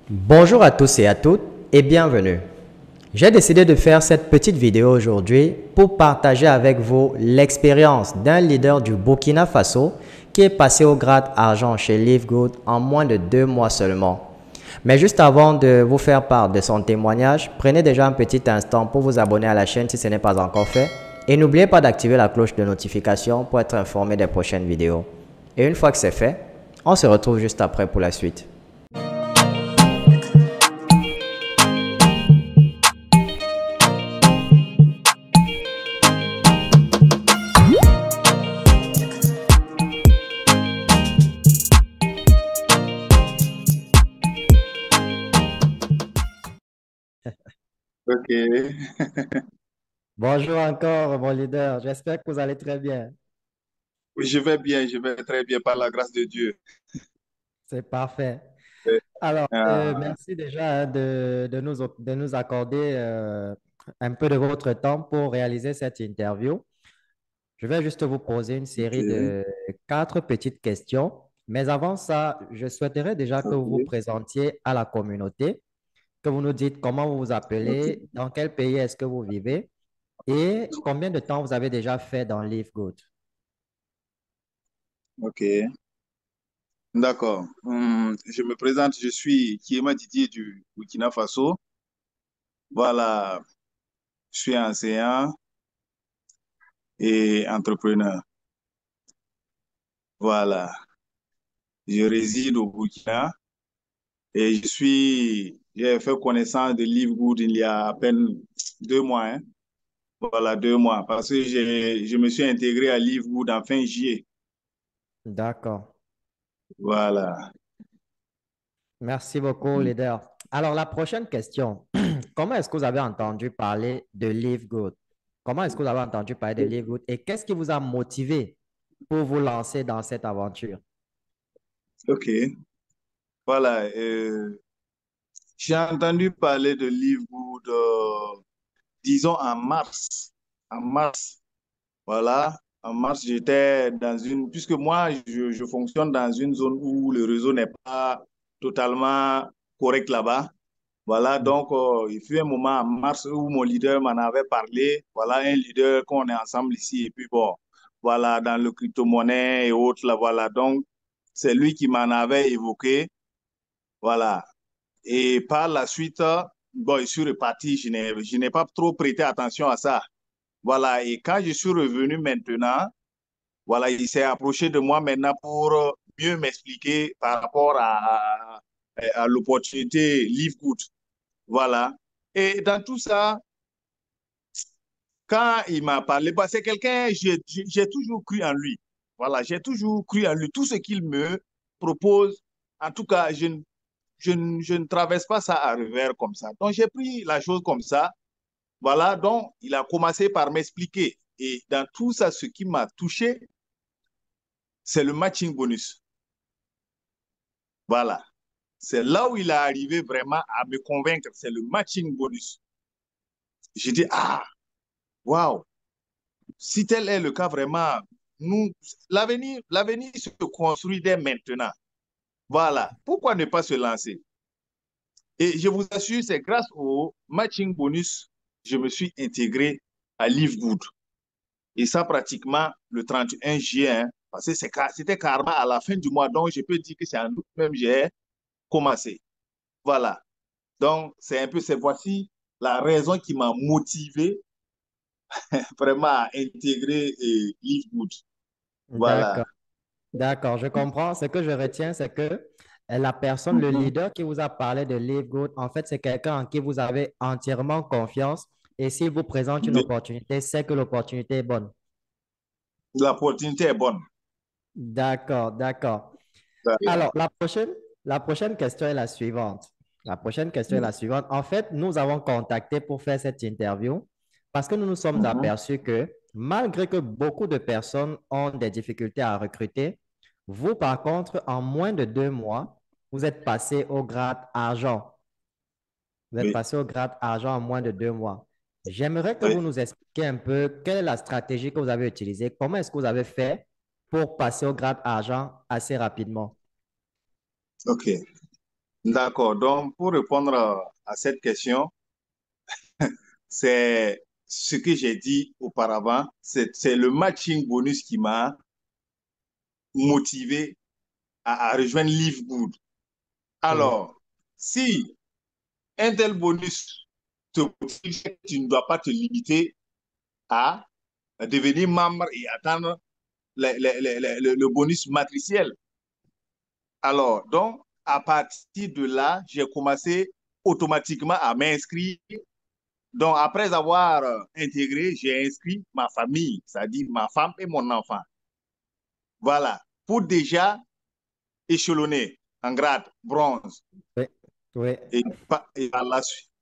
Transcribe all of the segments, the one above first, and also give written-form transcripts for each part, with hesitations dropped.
Bonjour à tous et à toutes et bienvenue. J'ai décidé de faire cette petite vidéo aujourd'hui pour partager avec vous l'expérience d'un leader du Burkina Faso qui est passé au grade argent chez Livegood en moins de 2 mois seulement. Mais juste avant de vous faire part de son témoignage, prenez déjà un petit instant pour vous abonner à la chaîne si ce n'est pas encore fait et n'oubliez pas d'activer la cloche de notification pour être informé des prochaines vidéos. Et une fois que c'est fait, on se retrouve juste après pour la suite. Ok. Bonjour encore, mon leader. J'espère que vous allez très bien. Oui, je vais bien, je vais très bien par la grâce de Dieu. C'est parfait. Euh, Alors, ah, merci déjà de nous accorder un peu de votre temps pour réaliser cette interview. Je vais juste vous poser une série ok, de 4 petites questions. Mais avant ça, je souhaiterais déjà que vous vous ok, présentiez à la communauté, que vous nous dites comment vous vous appelez, ok, dans quel pays est-ce que vous vivez et combien de temps vous avez déjà fait dans Live Good. ok. D'accord. Je me présente, je suis Kiema Didier du Burkina Faso. Voilà, je suis enseignant et entrepreneur. Voilà, je réside au Burkina et j'ai fait connaissance de Live Good il y a à peine 2 mois, hein. Voilà, 2 mois, parce que je me suis intégré à Live Good en fin juillet. D'accord. Voilà. Merci beaucoup, leader. Alors, la prochaine question. Comment est-ce que vous avez entendu parler de Live Good? Comment est-ce que vous avez entendu parler de Live Good et qu'est-ce qui vous a motivé pour vous lancer dans cette aventure? Ok, voilà. J'ai entendu parler de Livewood, disons en mars. En mars, voilà. En mars, j'étais dans puisque moi, je fonctionne dans une zone où le réseau n'est pas totalement correct là-bas. Voilà, donc il fut un moment en mars où mon leader m'en avait parlé. Voilà, un leader qu'on est ensemble ici. Et puis bon, voilà, dans le crypto-monnaie et autres, là, voilà. Donc, c'est lui qui m'en avait évoqué. Voilà. Et par la suite, bon, je suis reparti, je n'ai pas trop prêté attention à ça. Voilà, et quand je suis revenu maintenant, voilà, il s'est approché de moi maintenant pour mieux m'expliquer par rapport à l'opportunité Live Good. Voilà. Et dans tout ça, quand il m'a parlé, bah, c'est quelqu'un, j'ai toujours cru en lui. Voilà, j'ai toujours cru en lui. Tout ce qu'il me propose, en tout cas, je ne traverse pas ça à revers comme ça. Donc, j'ai pris la chose comme ça. Voilà, donc, il a commencé par m'expliquer. Et dans tout ça, ce qui m'a touché, c'est le matching bonus. Voilà. C'est là où il est arrivé vraiment à me convaincre. C'est le matching bonus. J'ai dit, ah, waouh, si tel est le cas, vraiment, nous, l'avenir se construit dès maintenant. Voilà. Pourquoi ne pas se lancer? Et je vous assure, c'est grâce au matching bonus, je me suis intégré à Livegood. Et ça, pratiquement le 31 juillet, hein, parce que c'était carrément à la fin du mois. Donc, je peux dire que c'est en août même, j'ai commencé. Voilà. Donc, c'est un peu, c'est voici la raison qui m'a motivé vraiment à intégrer Livegood. D'accord. Voilà. D'accord, je comprends. Ce que je retiens, c'est que la personne, le Mhm. leader qui vous a parlé de Live Good, en fait, c'est quelqu'un en qui vous avez entièrement confiance. Et s'il vous présente une opportunité, c'est que l'opportunité est bonne. L'opportunité est bonne. D'accord, d'accord. Voilà. Alors, la prochaine question est la suivante. La prochaine question est la suivante. En fait, nous avons contacté pour faire cette interview parce que nous nous sommes Mhm. aperçus que malgré que beaucoup de personnes ont des difficultés à recruter, vous, par contre, en moins de 2 mois, vous êtes passé au grade argent. Vous êtes Oui. passé au grade argent en moins de 2 mois. J'aimerais que Oui. vous nous expliquiez un peu quelle est la stratégie que vous avez utilisée, comment est-ce que vous avez fait pour passer au grade argent assez rapidement. OK. D'accord. Donc, pour répondre à cette question, c'est ce que j'ai dit auparavant, c'est le matching bonus qui m'a motivé à rejoindre Live Good. Oui, Alors, si un tel bonus te motive, tu ne dois pas te limiter à devenir membre et attendre le bonus matriciel. Alors, donc, à partir de là, j'ai commencé automatiquement à m'inscrire. Donc, après avoir intégré, j'ai inscrit ma famille, c'est-à-dire ma femme et mon enfant. Voilà, pour déjà échelonner en grade bronze. oui, oui. Et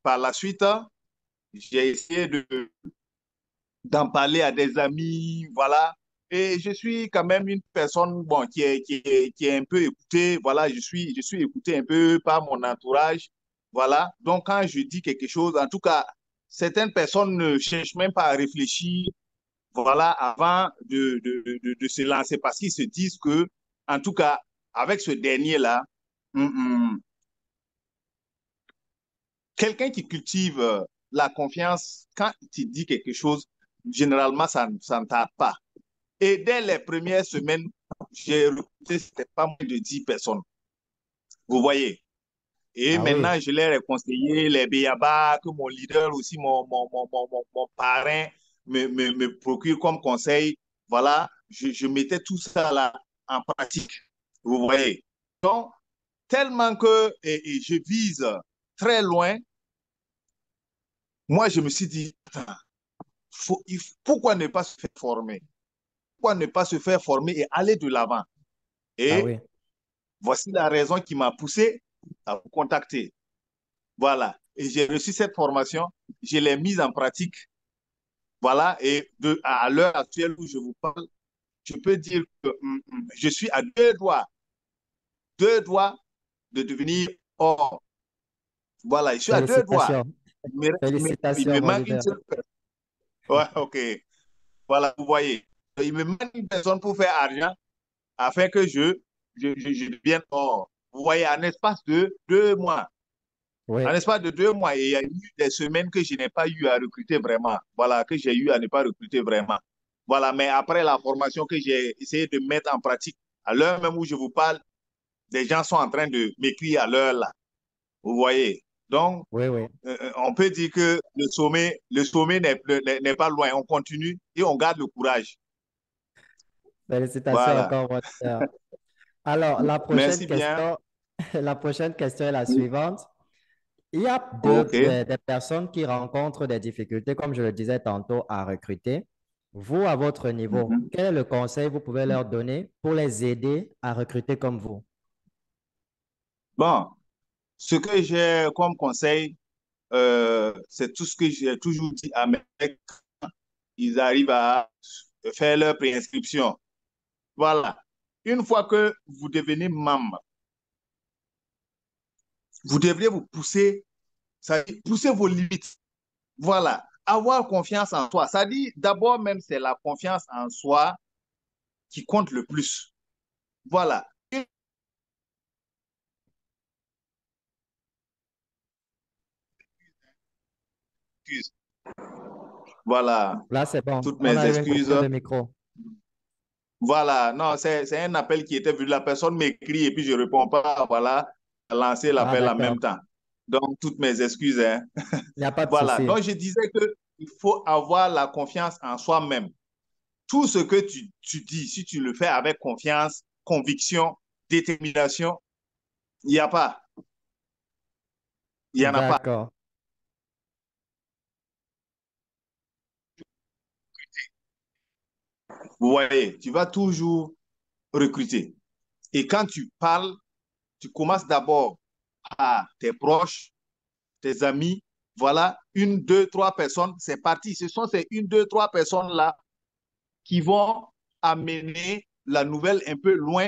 par la suite, j'ai essayé d'en parler à des amis, voilà. Et je suis quand même une personne bon, qui est un peu écoutée, voilà, je suis écouté un peu par mon entourage, voilà. Donc, quand je dis quelque chose, en tout cas, certaines personnes ne cherchent même pas à réfléchir, voilà, avant de se lancer parce qu'ils se disent que, en tout cas, avec ce dernier-là, hum, hum, quelqu'un qui cultive la confiance, quand il dit quelque chose, généralement, ça ne tarde pas. Et dès les premières semaines, j'ai recruté, c'était pas moins de 10 personnes. Vous voyez? Et Ah oui, maintenant, je leur ai conseillé les BABA, que mon leader aussi, mon parrain me procure comme conseil. Voilà, je mettais tout ça là en pratique. Vous voyez? Donc, tellement que et je vise très loin, moi, je me suis dit, pourquoi ne pas se faire former? Pourquoi ne pas se faire former et aller de l'avant? ah Et oui. voici la raison qui m'a poussé à vous contacter. Voilà. Et j'ai reçu cette formation, je l'ai mise en pratique. Voilà. Et à l'heure actuelle où je vous parle, je peux dire que je suis à deux doigts de devenir or. Voilà. Je suis à deux doigts. Félicitations. Il Félicitations, me mon manque une leader. seule personne. Ouais, OK. Voilà, vous voyez. Il me manque une personne pour faire argent afin que je devienne or. Vous voyez, en espace de 2 mois. Oui, En l'espace de 2 mois, il y a eu des semaines que je n'ai pas eu à recruter vraiment. Voilà, que j'ai eu à ne pas recruter vraiment. Voilà, mais après la formation que j'ai essayé de mettre en pratique, à l'heure même où je vous parle, des gens sont en train de m'écrire à l'heure là. Vous voyez. Donc, oui, oui. on peut dire que le sommet n'est pas loin. On continue et on garde le courage. Félicitations Voilà. encore, mon leader. Alors, Merci bien. la prochaine question est la suivante. Il y a OK. des personnes qui rencontrent des difficultés, comme je le disais tantôt, à recruter. Vous, à votre niveau, Mhm. quel est le conseil que vous pouvez leur donner pour les aider à recruter comme vous? Bon, ce que j'ai comme conseil, c'est tout ce que j'ai toujours dit à mes mecs. Ils arrivent à faire leur préinscription. Voilà. Une fois que vous devenez membre, vous devriez vous pousser, ça dit, pousser vos limites. Voilà. Avoir confiance en soi. Ça dit, d'abord même, c'est la confiance en soi qui compte le plus. Voilà. Excuse. Voilà. Là, c'est bon. Toutes On mes a eu une excuses. coupure de micro. Voilà. Non, c'est un appel qui était venu. La personne m'écrit et puis je ne réponds pas. Voilà. Lancer Ah, l'appel en d'accord. même temps. Donc, toutes mes excuses. Hein. Il n'y a pas de Voilà. souci. Donc, je disais qu'il faut avoir la confiance en soi-même. Tout ce que tu dis, si tu le fais avec confiance, conviction, détermination, il n'y a pas. Il n'y en a pas. D'accord. Vous voyez, tu vas toujours recruter. Et quand tu parles, tu commences d'abord à tes proches, tes amis. Voilà, une, deux, trois personnes, c'est parti. Ce sont ces une, deux, trois personnes-là qui vont amener la nouvelle un peu loin.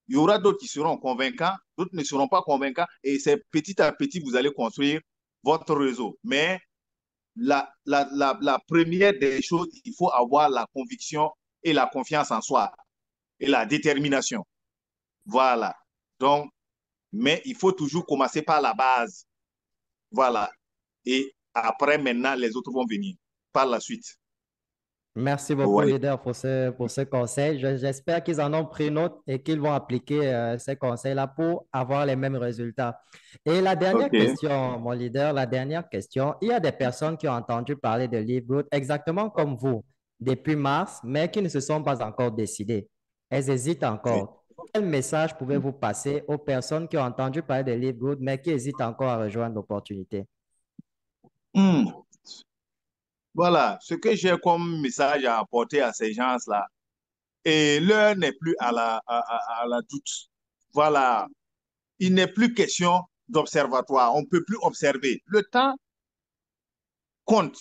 Il y aura d'autres qui seront convaincants, d'autres ne seront pas convaincants. Et c'est petit à petit, vous allez construire votre réseau. Mais la première des choses, il faut avoir la conviction et la confiance en soi et la détermination. Voilà. Donc, Mais il faut toujours commencer par la base. Voilà. Et après, maintenant, les autres vont venir par la suite. Merci beaucoup, Oui. leader, pour ce conseil. J'espère qu'ils en ont pris note et qu'ils vont appliquer ces conseils-là pour avoir les mêmes résultats. Et la dernière OK. question, mon leader, la dernière question, il y a des personnes qui ont entendu parler de Live Good exactement comme vous depuis mars, mais qui ne se sont pas encore décidées. Elles hésitent OK. encore. Quel message pouvez-vous passer aux personnes qui ont entendu parler de Live Good, mais qui hésitent encore à rejoindre l'opportunité? Hmm. Voilà, ce que j'ai comme message à apporter à ces gens-là, et l'heure n'est plus à la doute. Voilà, il n'est plus question d'observatoire, on ne peut plus observer. Le temps compte.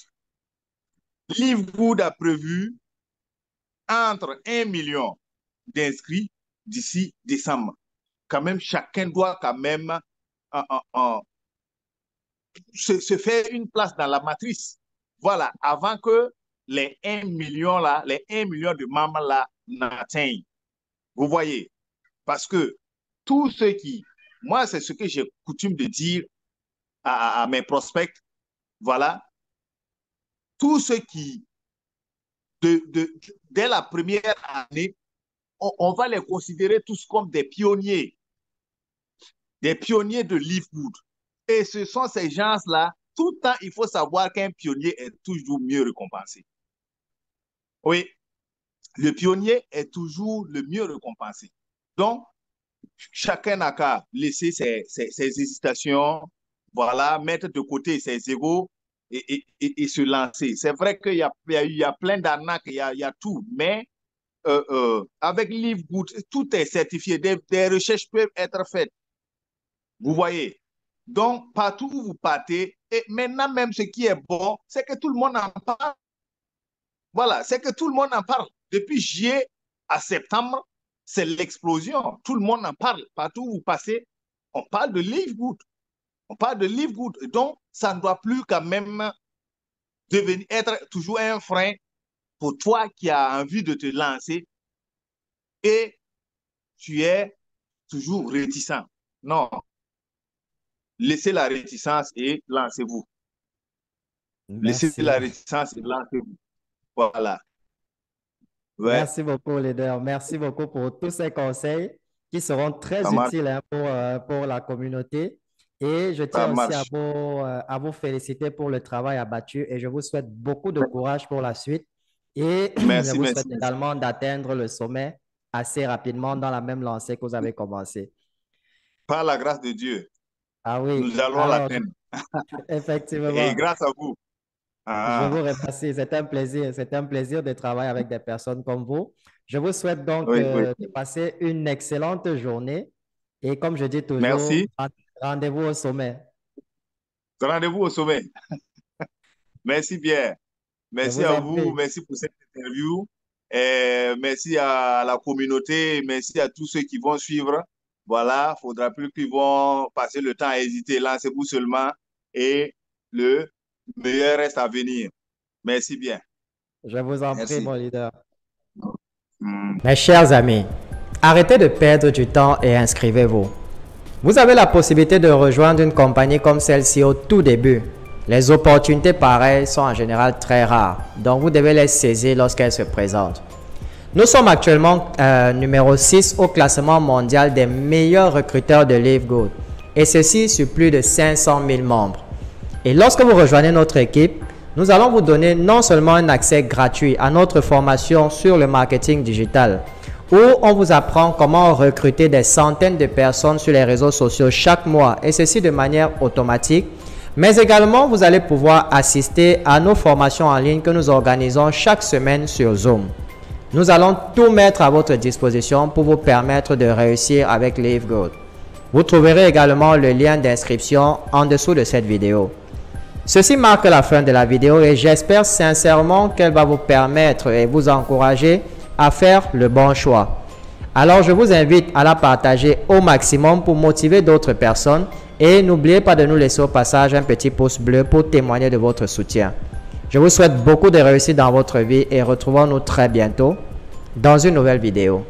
Livewood a prévu entre 1 million d'inscrits d'ici décembre. Quand même, chacun doit quand même se faire une place dans la matrice. Voilà, avant que les 1 million là, les 1 million de membres là n'atteignent. Vous voyez, parce que tous ceux qui, moi, c'est ce que j'ai coutume de dire à mes prospects, voilà, tous ceux qui, dès la première année, on va les considérer tous comme des pionniers de Livewood. Et ce sont ces gens-là, tout le temps, il faut savoir qu'un pionnier est toujours mieux récompensé. Oui, le pionnier est toujours le mieux récompensé. Donc, chacun n'a qu'à laisser ses hésitations, voilà, mettre de côté ses égos et se lancer. C'est vrai qu'il y a plein d'arnaques, il y a tout, mais avec Livegood, tout est certifié, des recherches peuvent être faites. Vous voyez? Donc, partout où vous partez, et maintenant même ce qui est bon, c'est que tout le monde en parle. Voilà, c'est que tout le monde en parle. Depuis juillet à septembre, c'est l'explosion. Tout le monde en parle. Partout où vous passez, on parle de Livegood. On parle de Livegood. Donc, ça ne doit plus quand même devenir, être toujours un frein pour toi qui as envie de te lancer et tu es toujours réticent. Non, laissez la réticence et lancez-vous. Laissez Merci. la réticence et lancez-vous. Voilà. Ouais, Merci beaucoup, leader. Merci beaucoup pour tous ces conseils qui seront ça très marche. utiles hein, pour la communauté. Et je Ça tiens aussi marche. à vous féliciter pour le travail abattu et je vous souhaite beaucoup de courage pour la suite. Et je Merci, vous souhaite merci, merci. également d'atteindre le sommet assez rapidement dans la même lancée que vous avez commencé. Par la grâce de Dieu, Ah oui, nous allons alors, l'atteindre. Et effectivement. grâce à vous. Je Ah, vous remercie. C'est un plaisir. C'est un plaisir de travailler avec des personnes comme vous. Je vous souhaite donc oui, oui. de passer une excellente journée. Et comme je dis toujours, Merci. rendez-vous au sommet. Rendez-vous au sommet. Merci bien. Je Merci vous à en vous. prie. Merci pour cette interview. Et merci à la communauté. Merci à tous ceux qui vont suivre. Voilà, il ne faudra plus qu'ils vont passer le temps à hésiter. Lancez-vous seulement et le meilleur reste à venir. Merci bien. Je vous en prie, Merci. mon leader. Hmm. Mes chers amis, arrêtez de perdre du temps et inscrivez-vous. Vous avez la possibilité de rejoindre une compagnie comme celle-ci au tout début. Les opportunités pareilles sont en général très rares, donc vous devez les saisir lorsqu'elles se présentent. Nous sommes actuellement numéro 6 au classement mondial des meilleurs recruteurs de Livegood, et ceci sur plus de 500 000 membres. Et lorsque vous rejoignez notre équipe, nous allons vous donner non seulement un accès gratuit à notre formation sur le marketing digital, où on vous apprend comment recruter des centaines de personnes sur les réseaux sociaux chaque mois, et ceci de manière automatique, mais également vous allez pouvoir assister à nos formations en ligne que nous organisons chaque semaine sur Zoom. Nous allons tout mettre à votre disposition pour vous permettre de réussir avec Livegood. Vous trouverez également le lien d'inscription en dessous de cette vidéo. Ceci marque la fin de la vidéo et j'espère sincèrement qu'elle va vous permettre et vous encourager à faire le bon choix. Alors je vous invite à la partager au maximum pour motiver d'autres personnes et n'oubliez pas de nous laisser au passage un petit pouce bleu pour témoigner de votre soutien. Je vous souhaite beaucoup de réussite dans votre vie et retrouvons-nous très bientôt dans une nouvelle vidéo.